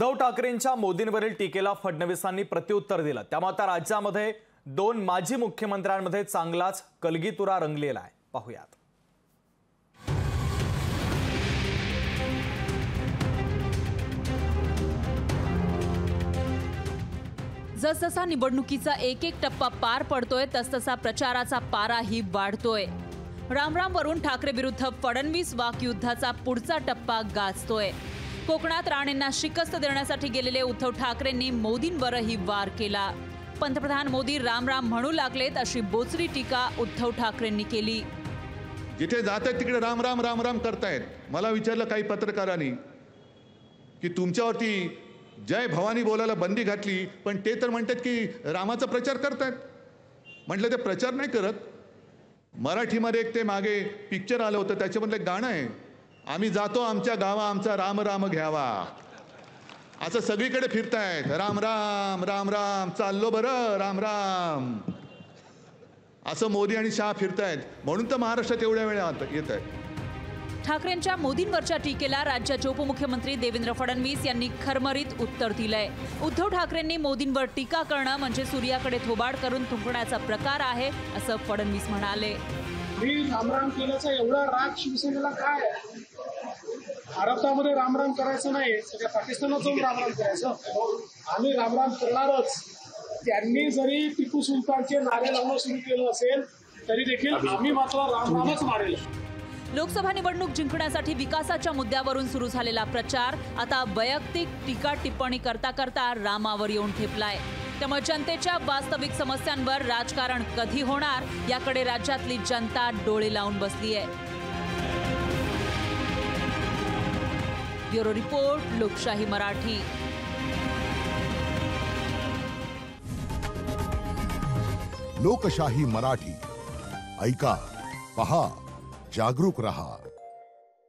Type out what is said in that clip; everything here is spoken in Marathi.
उद्धव ठाकरेंच्या मोदींवरील टीकेला फडणवीसांनी प्रत्युत्तर दिलं। त्यामुळे आता राज्यामध्ये दोन माजी मुख्यमंत्र्यांमध्ये चांगलाच कलगीतुरा रंगलेला आहे। पाहूयात। जसजसा निवडणुकीचा एक एक टप्पा पार पडतोय तसतसा प्रचाराचा पाराही वाढतोय। रामराम वरून ठाकरे विरुद्ध फडणवीस वाकयुद्धाचा पुढचा टप्पा गाजतोय। कोकणात राणेंना शिकस्त देण्यासाठी गेलेले उद्धव ठाकरेंनी मोदींवरही वार केला। पंतप्रधान मोदी रामराम म्हणू लागलेत अशी बोचरी टीका उद्धव ठाकरेंनी केली। जिथे जातात तिकडे राम राम राम राम करतायत। मला विचारलं काही पत्रकारांनी की तुमच्यावरती जय भवानी बोलायला बंदी घातली, पण ते तर म्हणतात की रामाचा प्रचार करतायत। म्हटलं ते प्रचार नाही करत। मराठीमध्ये एक ते मागे पिक्चर आलं होतं, त्याच्यामधलं एक गाणं आहे, आम्ही जातो आमच्या गावा आमचा राम राम घ्यावा। असं सगळीकडे फिरतायत, राम राम राम राम चाललो बरं राम राम, असं मोदी आणि शहा फिरतायत। म्हणून तर महाराष्ट्रात एवढ्या वेळा येत आहेत। ठाकरेंच्या मोदींवरच्या टीकेला राज्याचे उपमुख्यमंत्री देवेंद्र फडणवीस यांनी खरमरीत उत्तर दिलंय। उद्धव ठाकरेंनी मोदींवर टीका करणं म्हणजे सूर्याकडे थोबाड करून थुंकण्याचा प्रकार आहे, असं फडणवीस म्हणाले। मी रामराम केल्याचा एवढा राग शिवसेनेला काय? भारतामध्ये रामराम करायचं नाही, सगळ्या पाकिस्तानात जाऊन रामराम करायचं। आम्ही रामराम करणारच। त्यांनी जरी टिपू सुलतानचे नारे लावणं सुरू केलं असेल तरी देखील आम्ही मात्र रामरामच मारेल। लोकसभा निवडणूक जिंकण्यासाठी विकासाच्या मुद्द्यावरून सुरू झालेला प्रचार आता वैयक्तिक टीका टिप्पणी करता करता रामावर येऊन ठेपलाय। त्यामुळे जनतेच्या वास्तविक समस्यांवर राजकारण कधी होणार याकडे राज्यातली जनता डोळे लावून बसली आहे। ब्युरो रिपोर्ट, लोकशाही मराठी। लोकशाही मराठी ऐका, पहा, जागरूक रहा।